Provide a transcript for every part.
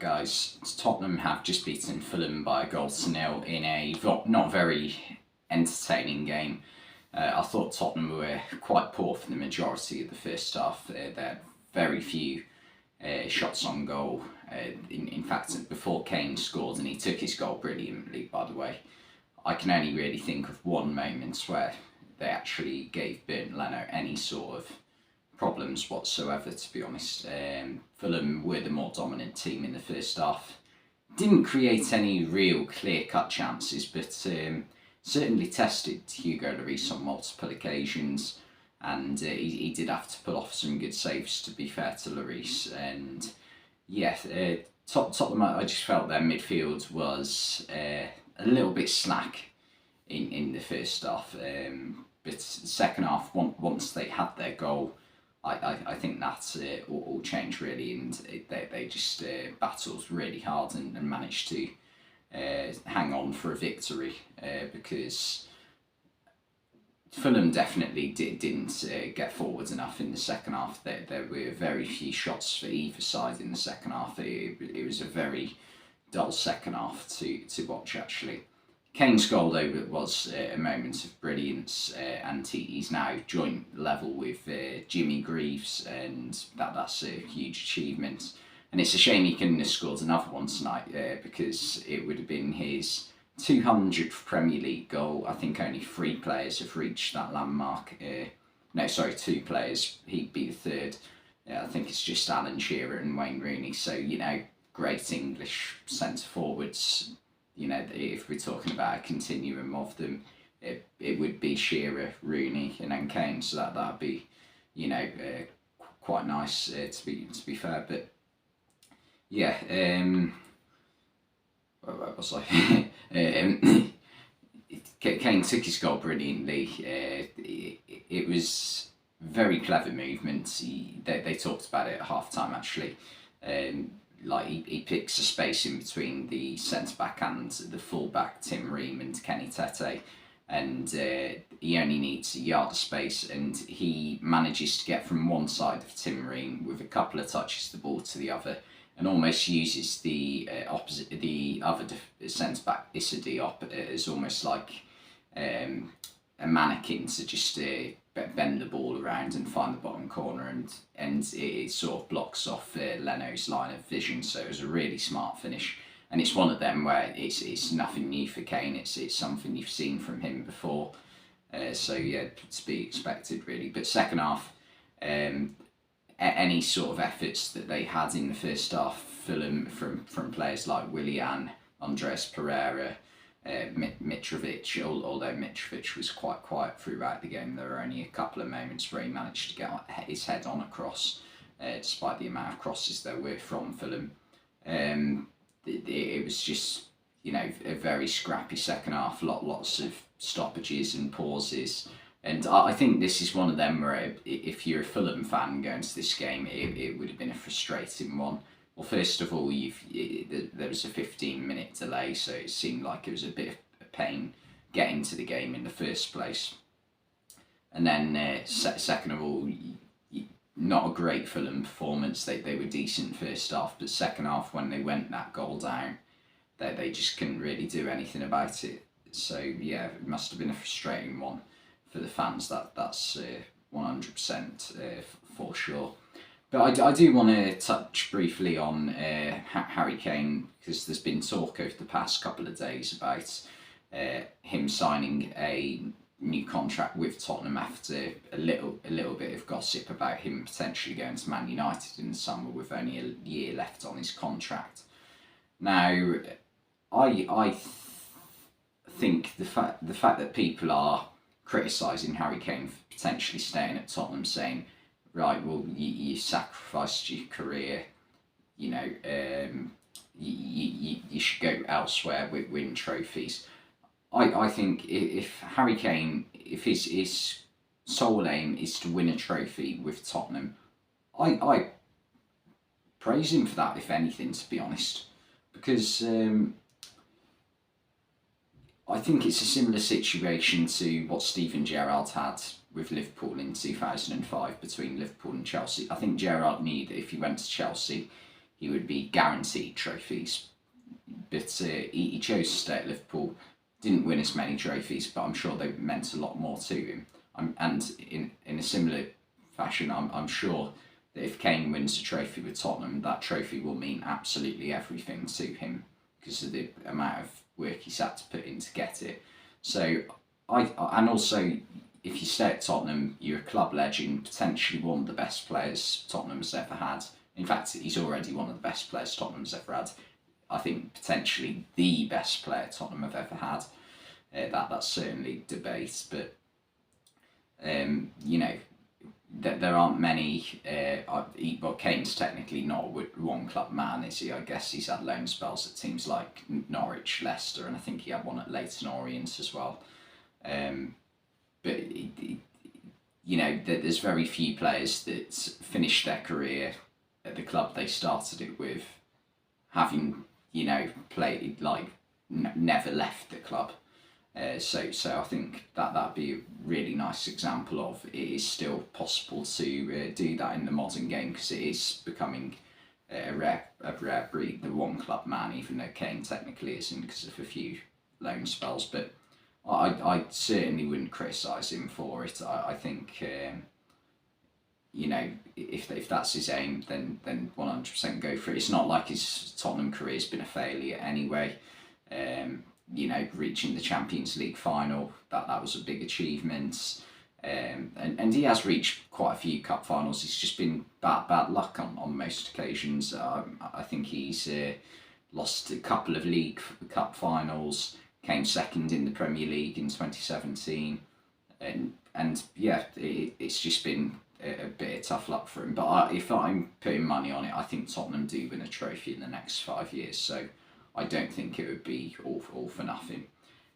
Right, guys, Tottenham have just beaten Fulham by 1-0 in a not very entertaining game. I thought Tottenham were quite poor for the majority of the first half. They had very few shots on goal. In fact, before Kane scored, and he took his goal brilliantly, by the way, I can only really think of one moment where they actually gave Bernd Leno any sort of problems whatsoever, to be honest. Fulham were the more dominant team in the first half. Didn't create any real clear-cut chances, but certainly tested Hugo Lloris on multiple occasions, and he did have to pull off some good saves, to be fair to Lloris. And yeah, Tottenham, I just felt their midfield was a little bit slack in the first half, but second half, once they had their goal, I think that all changed really, and they just battled really hard and managed to hang on for a victory, because Fulham definitely didn't get forward enough in the second half. There were very few shots for either side in the second half. It was a very dull second half to watch, actually. Kane's goal, though, was a moment of brilliance, and he's now joint level with Jimmy Greaves, and that's a huge achievement. And it's a shame he couldn't have scored another one tonight, because it would have been his 200th Premier League goal. I think only 3 players have reached that landmark. No, sorry, 2 players. He'd be the third. I think it's just Alan Shearer and Wayne Rooney. So, great English centre forwards. If we're talking about a continuum of them, it would be Shearer, Rooney, and then Kane. So that'd be, quite nice to be fair. But yeah, where was I? Kane took his goal brilliantly. It was very clever movement. They talked about it at half time, actually. He picks a space in between the centre back and the full back, Tim Ream and Kenny Tete, and he only needs a yard of space, and he manages to get from one side of Tim Ream with a couple of touches the ball to the other, and almost uses the other centre back, Issa Diop, as almost like a mannequin to just bend the ball around and find the bottom corner, and it sort of blocks off Leno's line of vision. So it was a really smart finish, and it's one of them where it's nothing new for Kane. It's something you've seen from him before. So yeah, to be expected really. But second half, any sort of efforts that they had in the first half, Fulham, from players like Willian, Andreas Pereira, Mitrovic, although Mitrovic was quite quiet throughout the game. There were only a couple of moments where he managed to get his head on a cross, despite the amount of crosses there were from Fulham. It was just, a very scrappy second half, lots of stoppages and pauses. And I think this is one of them where, if you're a Fulham fan going to this game, it would have been a frustrating one. Well, first of all, there was a 15-minute delay, so it seemed like it was a bit of a pain getting to the game in the first place. And then, second of all, not a great Fulham performance. They were decent first half, but second half, when they went that goal down, they just couldn't really do anything about it. So yeah, it must have been a frustrating one for the fans. That's 100% for sure. But I do want to touch briefly on Harry Kane, because there's been talk over the past couple of days about him signing a new contract with Tottenham after a little bit of gossip about him potentially going to Man United in the summer with only a year left on his contract. Now, I think the fact that people are criticising Harry Kane for potentially staying at Tottenham, saying, right, well, you sacrificed your career, you should go elsewhere, win trophies. I think if Harry Kane, if his sole aim is to win a trophy with Tottenham, I praise him for that, if anything, to be honest, because I think it's a similar situation to what Steven Gerrard had with Liverpool in 2005 between Liverpool and Chelsea. I think Gerrard knew that if he went to Chelsea, he would be guaranteed trophies. But he chose to stay at Liverpool, didn't win as many trophies, but I'm sure they meant a lot more to him. And in a similar fashion, I'm sure that if Kane wins a trophy with Tottenham, that trophy will mean absolutely everything to him because of the amount of work he's had to put in to get it. So and also, if you stay at Tottenham, you're a club legend, potentially one of the best players Tottenham's ever had. In fact, he's already one of the best players Tottenham's ever had. I think potentially the best player Tottenham have ever had. That's certainly debate, but you know, there aren't many. Well, Kane's technically not a one club man, is he? I guess he's had loan spells at teams like Norwich, Leicester, and I think he had one at Leyton Orient as well. But you know, there's very few players that finish their career at the club they started it with, having played never left the club. So I think that'd be a really nice example of it is still possible to do that in the modern game, because it is becoming a rare breed, the one club man, even though Kane technically isn't because of a few loan spells. But I certainly wouldn't criticise him for it. I think if that's his aim, then 100% go for it. It's not like his Tottenham career's been a failure anyway. Reaching the Champions League final, that was a big achievement. And he has reached quite a few cup finals. It's just been bad luck on most occasions. I think he's lost a couple of League Cup finals, came second in the Premier League in 2017, and yeah, it's just been a bit of tough luck for him. But if I'm putting money on it, I think Tottenham do win a trophy in the next 5 years. So I don't think it would be all for nothing.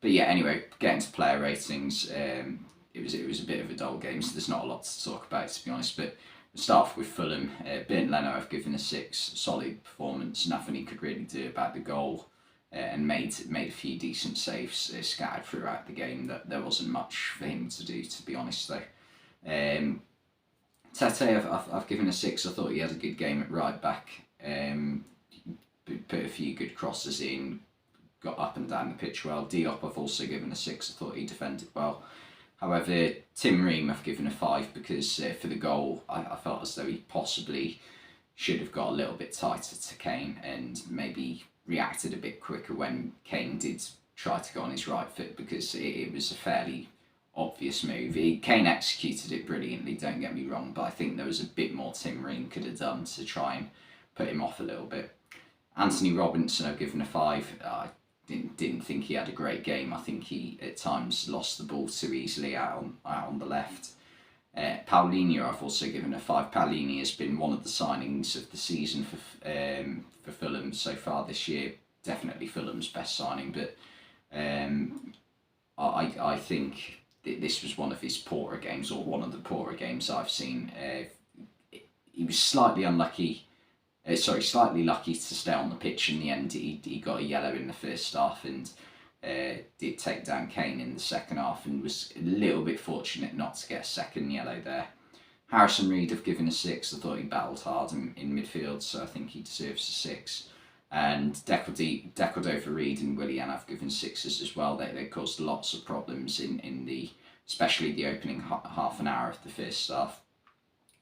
But yeah, anyway, getting to player ratings, it was a bit of a dull game, so there's not a lot to talk about, to be honest. But we'll start off with Fulham. Bernd Leno I've given a 6. Solid performance, nothing he could really do about the goal, and made a few decent saves scattered throughout the game. That there wasn't much for him to do, to be honest, though. Tete I've given a 6. I thought he had a good game at right back. Put a few good crosses in, got up and down the pitch well. Diop I've also given a 6. I thought he defended well. However, Tim Ream I've given a 5 because for the goal I felt as though he possibly should have got a little bit tighter to Kane and maybe reacted a bit quicker when Kane did try to go on his right foot, because it was a fairly obvious move. Kane executed it brilliantly, don't get me wrong, but I think there was a bit more Tim Ream could have done to try and put him off a little bit. Anthony Robinson I've given a 5. I didn't think he had a great game. I think he at times lost the ball too easily out on the left. Paulinho I've also given a 5. Paulinho has been one of the signings of the season for Fulham so far this year. Definitely Fulham's best signing, but I think this was one of his poorer games, or one of the poorer games I've seen. He was slightly unlucky. Slightly lucky to stay on the pitch in the end. He got a yellow in the first half and did take down Kane in the second half, and was a little bit fortunate not to get a second yellow there. Harrison Reed I've given a 6. I thought he battled hard in midfield, so I think he deserves a 6. And Decordova-Reid and Willian I've given 6s as well. They caused lots of problems in especially the opening half an hour of the first half.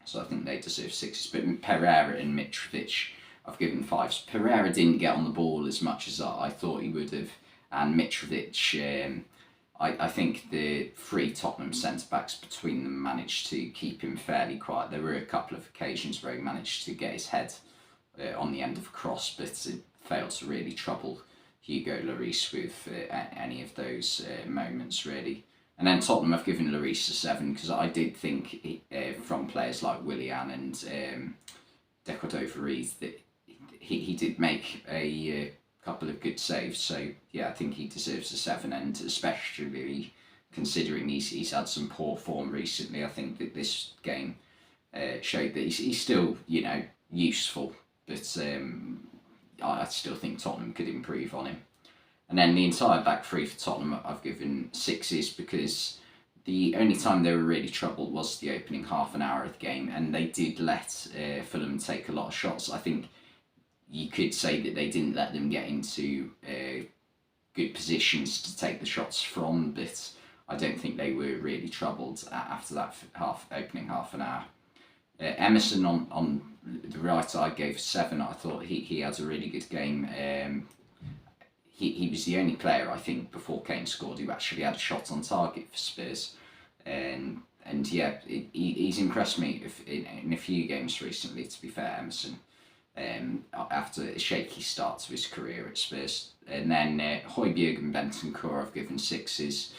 So I think they deserve 6s. But Pereira and Mitrovic I've given 5s. Pereira didn't get on the ball as much as I thought he would have. And Mitrovic, I think the 3 Tottenham centre-backs between them managed to keep him fairly quiet. There were a couple of occasions where he managed to get his head on the end of a cross, but it failed to really trouble Hugo Lloris with any of those moments, really. And then Tottenham I've given Lloris a 7 because I did think from players like Willian and Decordova-Reid that he did make a couple of good saves. So yeah, I think he deserves a 7, and especially considering he's had some poor form recently, I think that this game showed that he's still useful, but I still think Tottenham could improve on him. And then the entire back three for Tottenham I've given 6s because the only time they were really troubled was the opening half an hour of the game, and they did let Fulham take a lot of shots. I think you could say that they didn't let them get into good positions to take the shots from, but I don't think they were really troubled after that opening half an hour. Emerson on the right, I gave 7. I thought he had a really good game. He was the only player, I think, before Kane scored who actually had a shot on target for Spurs. And yeah, he's impressed me in a few games recently, to be fair, Emerson. After a shaky start to his career at Spurs. And then Højbjerg and Bentancur I've given 6s.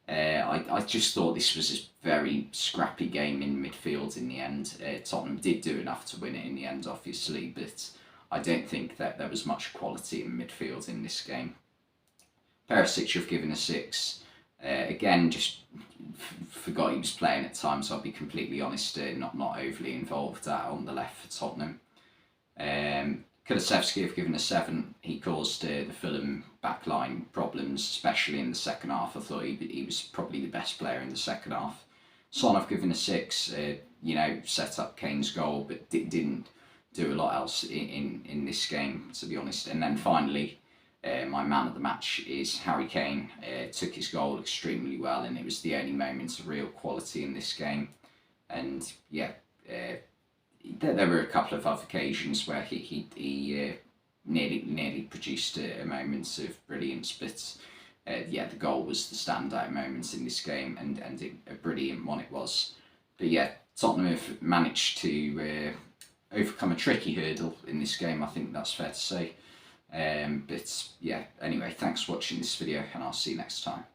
I just thought this was a very scrappy game in midfield in the end. Tottenham did do enough to win it in the end, obviously, but I don't think that there was much quality in midfield in this game. Perisic I've given a 6. Again, just forgot he was playing at times, I'll be completely honest, not overly involved on the left for Tottenham. Kulusevski I've given a 7. He caused the Fulham backline problems, especially in the second half. I thought he was probably the best player in the second half. Son I've given a 6. Set up Kane's goal, but didn't do a lot else in this game, to be honest. And then finally, my man of the match is Harry Kane. Took his goal extremely well, and it was the only moment of real quality in this game. And yeah, there were a couple of other occasions where he nearly produced a moment of brilliance, but the goal was the standout moment in this game, and a brilliant one it was. But yeah, Tottenham have managed to overcome a tricky hurdle in this game, I think that's fair to say. But yeah, anyway, thanks for watching this video, and I'll see you next time.